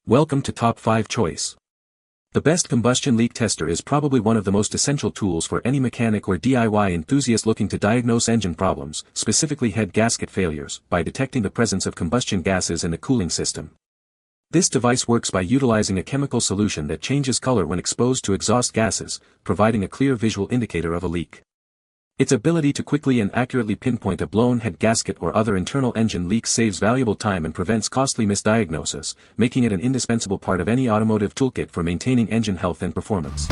Welcome to Top 5 Choice. The best combustion leak tester is probably one of the most essential tools for any mechanic or DIY enthusiast looking to diagnose engine problems, specifically head gasket failures, by detecting the presence of combustion gases in the cooling system. This device works by utilizing a chemical solution that changes color when exposed to exhaust gases, providing a clear visual indicator of a leak. Its ability to quickly and accurately pinpoint a blown head gasket or other internal engine leaks saves valuable time and prevents costly misdiagnoses, making it an indispensable part of any automotive toolkit for maintaining engine health and performance.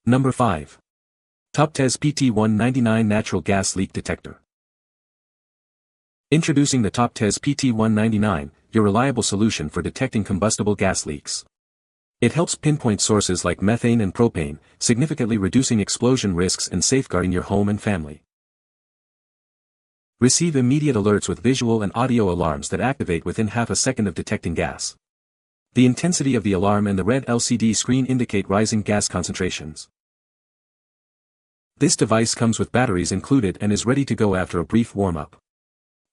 Number 5. TopTes PT199 Natural Gas Leak Detector. Introducing the TopTes PT199, your reliable solution for detecting combustible gas leaks. It helps pinpoint sources like methane and propane, significantly reducing explosion risks and safeguarding your home and family. Receive immediate alerts with visual and audio alarms that activate within half a second of detecting gas. The intensity of the alarm and the red LCD screen indicate rising gas concentrations. This device comes with batteries included and is ready to go after a brief warm-up.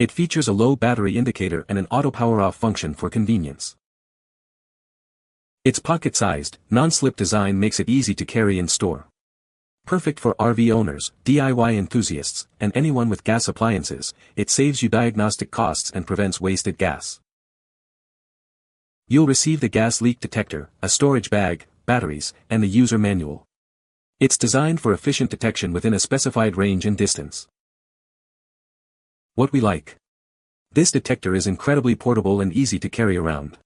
It features a low battery indicator and an auto power-off function for convenience. Its pocket-sized, non-slip design makes it easy to carry and store. Perfect for RV owners, DIY enthusiasts, and anyone with gas appliances, it saves you diagnostic costs and prevents wasted gas. You'll receive the gas leak detector, a storage bag, batteries, and the user manual. It's designed for efficient detection within a specified range and distance. What we like. This detector is incredibly portable and easy to carry around.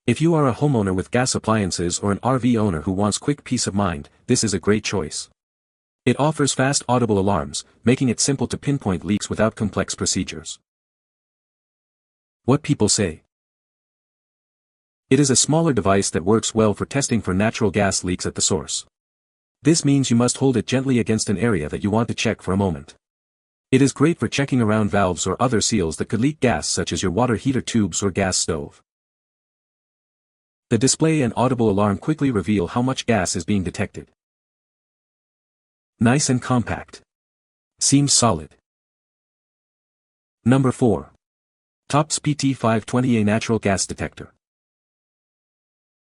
If you are a homeowner with gas appliances or an RV owner who wants quick peace of mind, this is a great choice. It offers fast audible alarms, making it simple to pinpoint leaks without complex procedures. What people say. It is a smaller device that works well for testing for natural gas leaks at the source. This means you must hold it gently against an area that you want to check for a moment. It is great for checking around valves or other seals that could leak gas, such as your water heater tubes or gas stove. The display and audible alarm quickly reveal how much gas is being detected. Nice and compact. Seems solid. Number 4. TopTes PT520A Natural Gas Detector.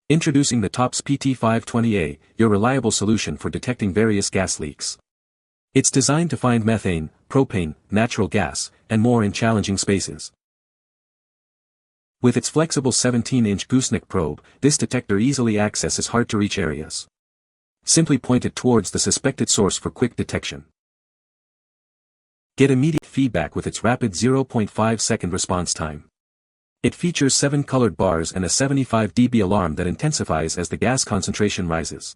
Introducing the TopTes PT520A, your reliable solution for detecting various gas leaks. It's designed to find methane, propane, natural gas, and more in challenging spaces. With its flexible 17-inch gooseneck probe, this detector easily accesses hard-to-reach areas. Simply point it towards the suspected source for quick detection. Get immediate feedback with its rapid 0.5-second response time. It features 7 colored bars and a 75 dB alarm that intensifies as the gas concentration rises.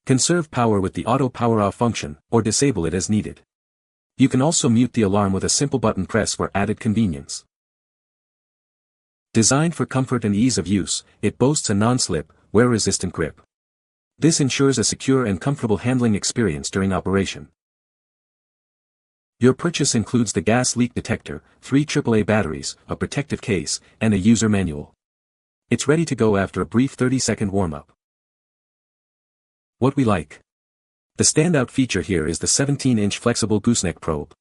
Conserve power with the auto power-off function, or disable it as needed. You can also mute the alarm with a simple button press for added convenience. Designed for comfort and ease of use, it boasts a non-slip, wear-resistant grip. This ensures a secure and comfortable handling experience during operation. Your purchase includes the gas leak detector, 3 AAA batteries, a protective case, and a user manual. It's ready to go after a brief 30-second warm-up. What we like. The standout feature here is the 17-inch flexible gooseneck probe.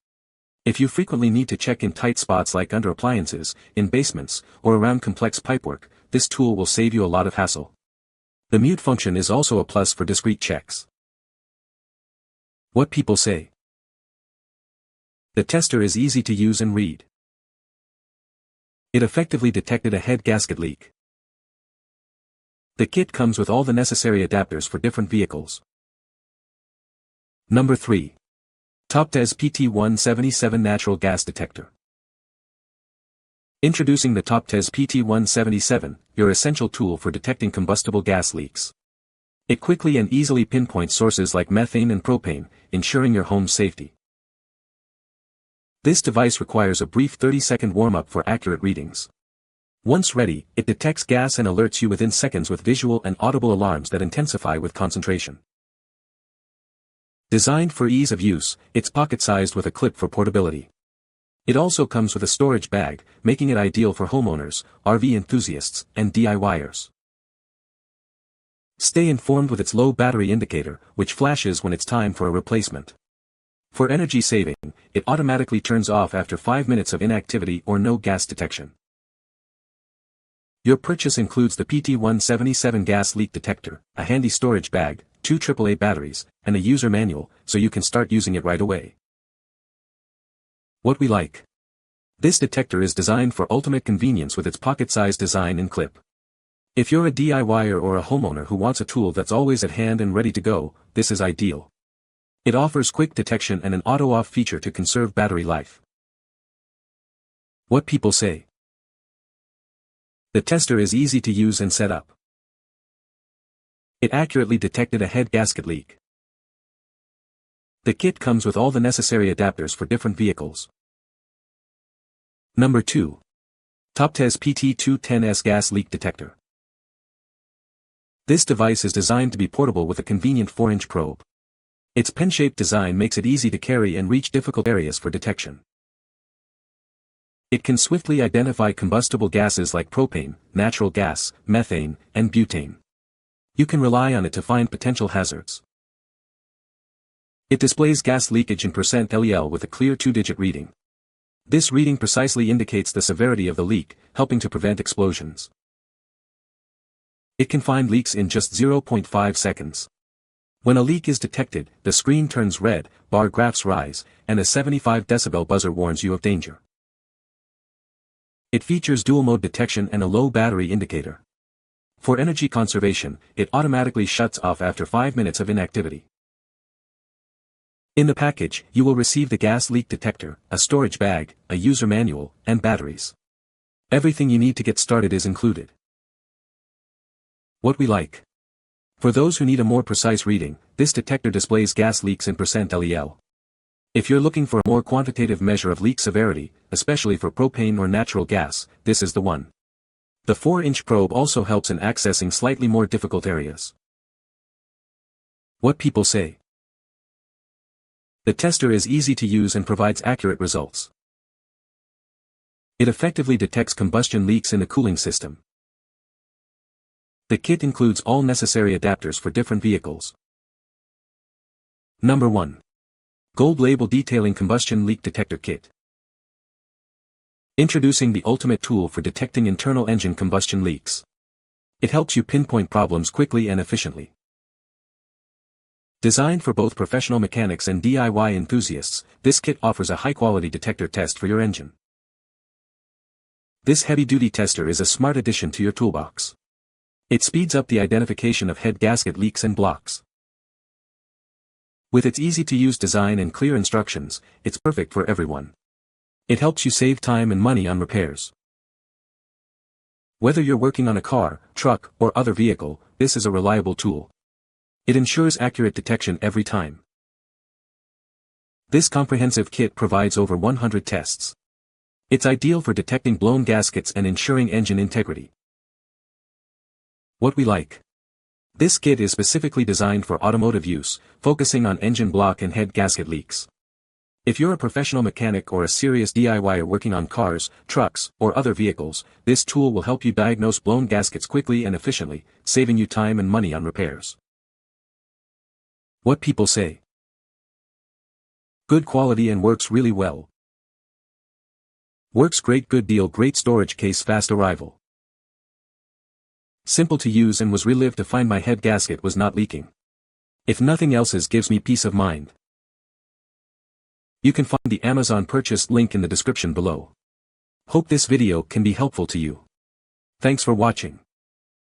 If you frequently need to check in tight spots like under appliances, in basements, or around complex pipework, this tool will save you a lot of hassle. The mute function is also a plus for discreet checks. What people say. The tester is easy to use and read. It effectively detected a head gasket leak. The kit comes with all the necessary adapters for different vehicles. Number 3. TopTes PT177 Natural Gas Detector. Introducing the TopTes PT177, your essential tool for detecting combustible gas leaks. It quickly and easily pinpoints sources like methane and propane, ensuring your home's safety. This device requires a brief 30-second warm-up for accurate readings. Once ready, it detects gas and alerts you within seconds with visual and audible alarms that intensify with concentration. Designed for ease of use, it's pocket-sized with a clip for portability. It also comes with a storage bag, making it ideal for homeowners, RV enthusiasts, and DIYers. Stay informed with its low battery indicator, which flashes when it's time for a replacement. For energy saving, it automatically turns off after 5 minutes of inactivity or no gas detection. Your purchase includes the PT-177 gas leak detector, a handy storage bag, 2 AAA batteries, and a user manual, so you can start using it right away. What we like. This detector is designed for ultimate convenience with its pocket-sized design and clip. If you're a DIYer or a homeowner who wants a tool that's always at hand and ready to go, this is ideal. It offers quick detection and an auto-off feature to conserve battery life. What people say. The tester is easy to use and set up. It accurately detected a head gasket leak. The kit comes with all the necessary adapters for different vehicles. Number 2. TopTes PT210S Gas Leak Detector. This device is designed to be portable with a convenient 4-inch probe. Its pen-shaped design makes it easy to carry and reach difficult areas for detection. It can swiftly identify combustible gases like propane, natural gas, methane, and butane. You can rely on it to find potential hazards. It displays gas leakage in %LEL with a clear 2-digit reading. This reading precisely indicates the severity of the leak, helping to prevent explosions. It can find leaks in just 0.5 seconds. When a leak is detected, the screen turns red, bar graphs rise, and a 75 decibel buzzer warns you of danger. It features dual-mode detection and a low battery indicator. For energy conservation, it automatically shuts off after 5 minutes of inactivity. In the package, you will receive the gas leak detector, a storage bag, a user manual, and batteries. Everything you need to get started is included. What we like. For those who need a more precise reading, this detector displays gas leaks in %LEL. If you're looking for a more quantitative measure of leak severity, especially for propane or natural gas, this is the one. The 4-inch probe also helps in accessing slightly more difficult areas. What people say. The tester is easy to use and provides accurate results. It effectively detects combustion leaks in the cooling system. The kit includes all necessary adapters for different vehicles. Number 1. Gold Label Detailing Combustion Leak Detector Kit. Introducing the ultimate tool for detecting internal engine combustion leaks. It helps you pinpoint problems quickly and efficiently. Designed for both professional mechanics and DIY enthusiasts, this kit offers a high-quality detector test for your engine. This heavy-duty tester is a smart addition to your toolbox. It speeds up the identification of head gasket leaks and blocks. With its easy-to-use design and clear instructions, it's perfect for everyone. It helps you save time and money on repairs. Whether you're working on a car, truck, or other vehicle, this is a reliable tool. It ensures accurate detection every time. This comprehensive kit provides over 100 tests. It's ideal for detecting blown gaskets and ensuring engine integrity. What we like. This kit is specifically designed for automotive use, focusing on engine block and head gasket leaks. If you're a professional mechanic or a serious DIYer working on cars, trucks, or other vehicles, this tool will help you diagnose blown gaskets quickly and efficiently, saving you time and money on repairs. What people say. Good quality and works really well. Works great, good deal, great storage case, fast arrival. Simple to use and was relieved to find my head gasket was not leaking. If nothing else, gives me peace of mind. You can find the Amazon purchase link in the description below. Hope this video can be helpful to you. Thanks for watching.